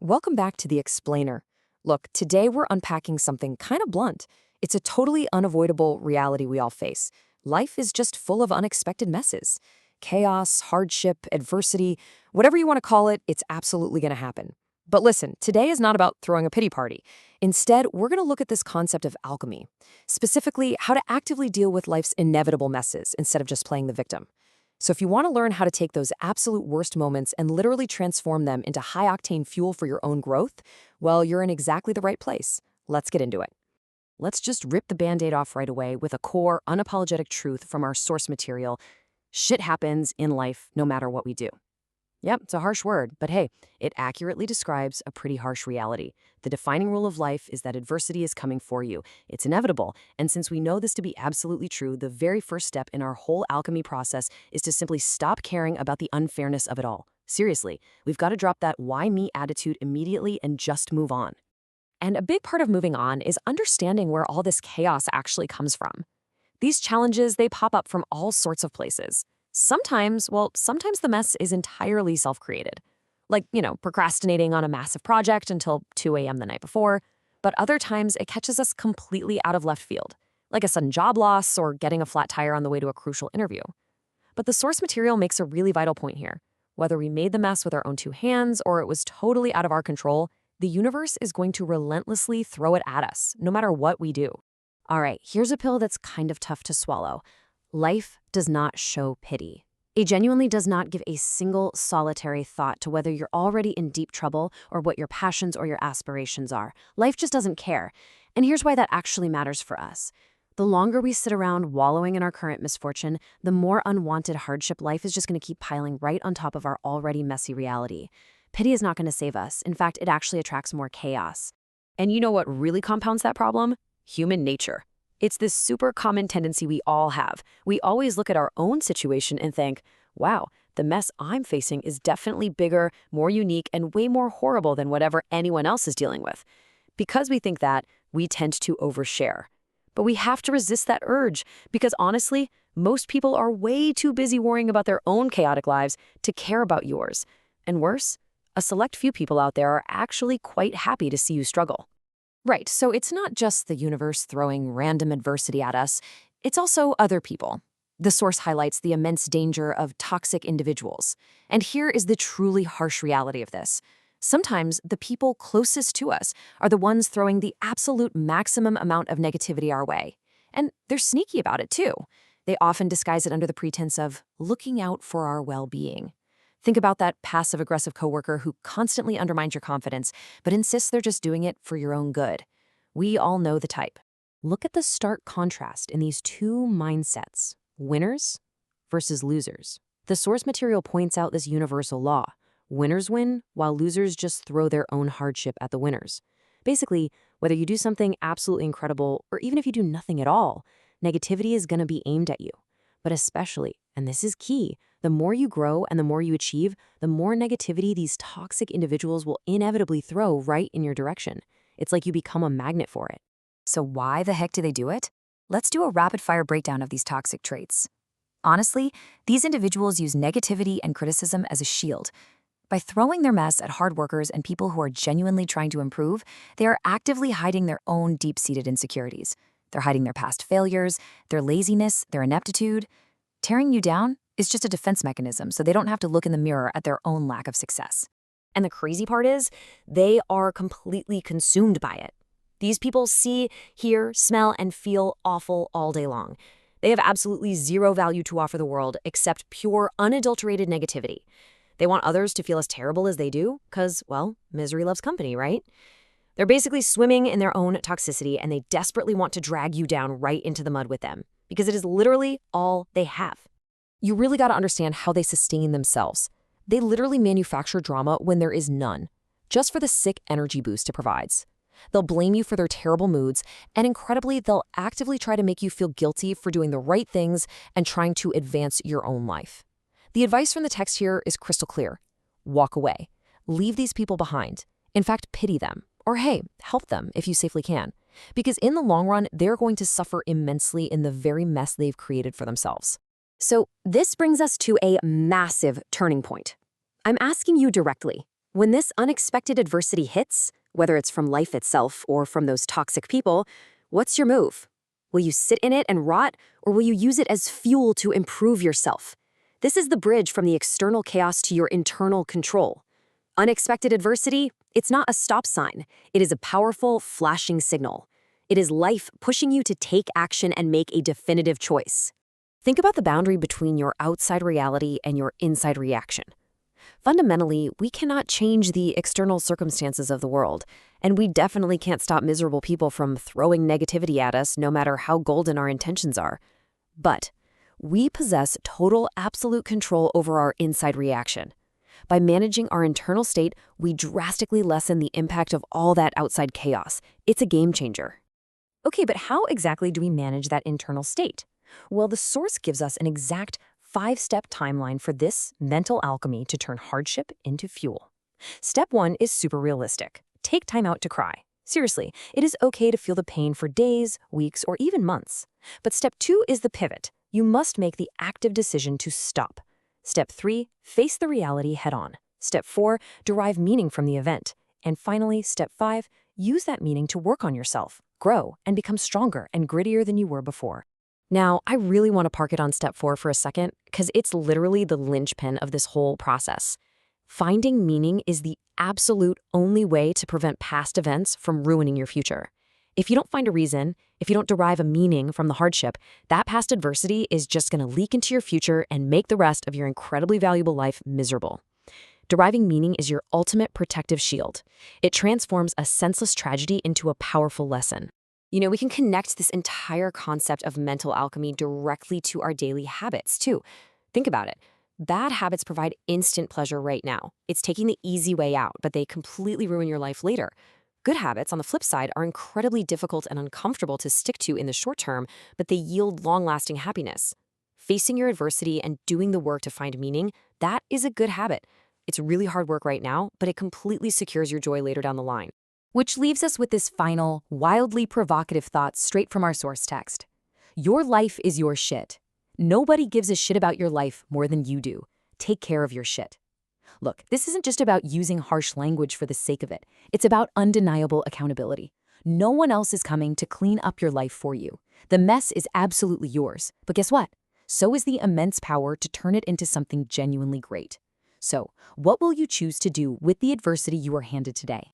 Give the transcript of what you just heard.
Welcome back to The Explainer. Look, today we're unpacking something kind of blunt. It's a totally unavoidable reality we all face. Life is just full of unexpected messes. Chaos, hardship, adversity, whatever you want to call it, it's absolutely going to happen. But listen, today is not about throwing a pity party. Instead, we're going to look at this concept of alchemy, specifically how to actively deal with life's inevitable messes instead of just playing the victim. So if you want to learn how to take those absolute worst moments and literally transform them into high-octane fuel for your own growth, well, you're in exactly the right place. Let's get into it. Let's just rip the Band-Aid off right away with a core, unapologetic truth from our source material. Shit happens in life no matter what we do. Yep, it's a harsh word, but hey, it accurately describes a pretty harsh reality. The defining rule of life is that adversity is coming for you. It's inevitable, and since we know this to be absolutely true, the very first step in our whole alchemy process is to simply stop caring about the unfairness of it all. Seriously, we've got to drop that why me attitude immediately and just move on. And a big part of moving on is understanding where all this chaos actually comes from. These challenges, they pop up from all sorts of places. Sometimes the mess is entirely self-created. Like, procrastinating on a massive project until 2 a.m. the night before. But other times it catches us completely out of left field, like a sudden job loss or getting a flat tire on the way to a crucial interview. But the source material makes a really vital point here. Whether we made the mess with our own two hands or it was totally out of our control, the universe is going to relentlessly throw it at us, no matter what we do. All right, here's a pill that's kind of tough to swallow. Life does not show pity. It genuinely does not give a single solitary thought to whether you're already in deep trouble or what your passions or your aspirations are. Life just doesn't care. And here's why that actually matters for us. The longer we sit around wallowing in our current misfortune, the more unwanted hardship life is just going to keep piling right on top of our already messy reality. Pity is not going to save us. In fact, it actually attracts more chaos. And you know what really compounds that problem? Human nature. It's this super common tendency we all have. We always look at our own situation and think, wow, the mess I'm facing is definitely bigger, more unique, and way more horrible than whatever anyone else is dealing with. Because we think that, we tend to overshare. But we have to resist that urge because honestly, most people are way too busy worrying about their own chaotic lives to care about yours. And worse, a select few people out there are actually quite happy to see you struggle. Right, so it's not just the universe throwing random adversity at us, it's also other people. The source highlights the immense danger of toxic individuals. And here is the truly harsh reality of this. Sometimes the people closest to us are the ones throwing the absolute maximum amount of negativity our way. And they're sneaky about it too. They often disguise it under the pretense of looking out for our well-being. Think about that passive-aggressive coworker who constantly undermines your confidence, but insists they're just doing it for your own good. We all know the type. Look at the stark contrast in these two mindsets, winners versus losers. The source material points out this universal law. Winners win, while losers just throw their own hardship at the winners. Basically, whether you do something absolutely incredible or even if you do nothing at all, negativity is going to be aimed at you. But especially, and this is key, the more you grow and the more you achieve, the more negativity these toxic individuals will inevitably throw right in your direction. It's like you become a magnet for it. So why the heck do they do it? Let's do a rapid-fire breakdown of these toxic traits. Honestly, these individuals use negativity and criticism as a shield. By throwing their mess at hard workers and people who are genuinely trying to improve, they are actively hiding their own deep-seated insecurities. They're hiding their past failures, their laziness, their ineptitude. Tearing you down is just a defense mechanism, so they don't have to look in the mirror at their own lack of success. And the crazy part is, they are completely consumed by it. These people see, hear, smell, and feel awful all day long. They have absolutely zero value to offer the world except pure, unadulterated negativity. They want others to feel as terrible as they do, because, well, misery loves company, right? They're basically swimming in their own toxicity, and they desperately want to drag you down right into the mud with them, because it is literally all they have. You really got to understand how they sustain themselves. They literally manufacture drama when there is none, just for the sick energy boost it provides. They'll blame you for their terrible moods, and incredibly, they'll actively try to make you feel guilty for doing the right things and trying to advance your own life. The advice from the text here is crystal clear. Walk away. Leave these people behind. In fact, pity them. Or hey, help them if you safely can. Because in the long run, they're going to suffer immensely in the very mess they've created for themselves. So this brings us to a massive turning point. I'm asking you directly, When this unexpected adversity hits, whether it's from life itself or from those toxic people, what's your move? Will you sit in it and rot, or will you use it as fuel to improve yourself? This is the bridge from the external chaos to your internal control. Unexpected adversity, it's not a stop sign. It is a powerful, flashing signal. It is life pushing you to take action and make a definitive choice. Think about the boundary between your outside reality and your inside reaction. Fundamentally, we cannot change the external circumstances of the world, and we definitely can't stop miserable people from throwing negativity at us no matter how golden our intentions are. But we possess total absolute control over our inside reaction. By managing our internal state, we drastically lessen the impact of all that outside chaos. It's a game changer. Okay, but how exactly do we manage that internal state? Well, the source gives us an exact 5-step timeline for this mental alchemy to turn hardship into fuel. Step 1 is super realistic. Take time out to cry. Seriously, it is okay to feel the pain for days, weeks, or even months. But step 2 is the pivot. You must make the active decision to stop. Step 3, face the reality head-on. Step 4, derive meaning from the event. And finally, step 5, use that meaning to work on yourself, grow, and become stronger and grittier than you were before. Now, I really want to park it on step 4 for a second, because it's literally the linchpin of this whole process. Finding meaning is the absolute only way to prevent past events from ruining your future. If you don't find a reason, if you don't derive a meaning from the hardship, that past adversity is just going to leak into your future and make the rest of your incredibly valuable life miserable. Deriving meaning is your ultimate protective shield. It transforms a senseless tragedy into a powerful lesson. We can connect this entire concept of mental alchemy directly to our daily habits, too. Think about it. Bad habits provide instant pleasure right now. It's taking the easy way out, but they completely ruin your life later. Good habits, on the flip side, are incredibly difficult and uncomfortable to stick to in the short term, but they yield long-lasting happiness. Facing your adversity and doing the work to find meaning, that is a good habit. It's really hard work right now, but it completely secures your joy later down the line. Which leaves us with this final, wildly provocative thought straight from our source text. Your life is your shit. Nobody gives a shit about your life more than you do. Take care of your shit. Look, this isn't just about using harsh language for the sake of it. It's about undeniable accountability. No one else is coming to clean up your life for you. The mess is absolutely yours. But guess what? So is the immense power to turn it into something genuinely great. So, what will you choose to do with the adversity you are handed today?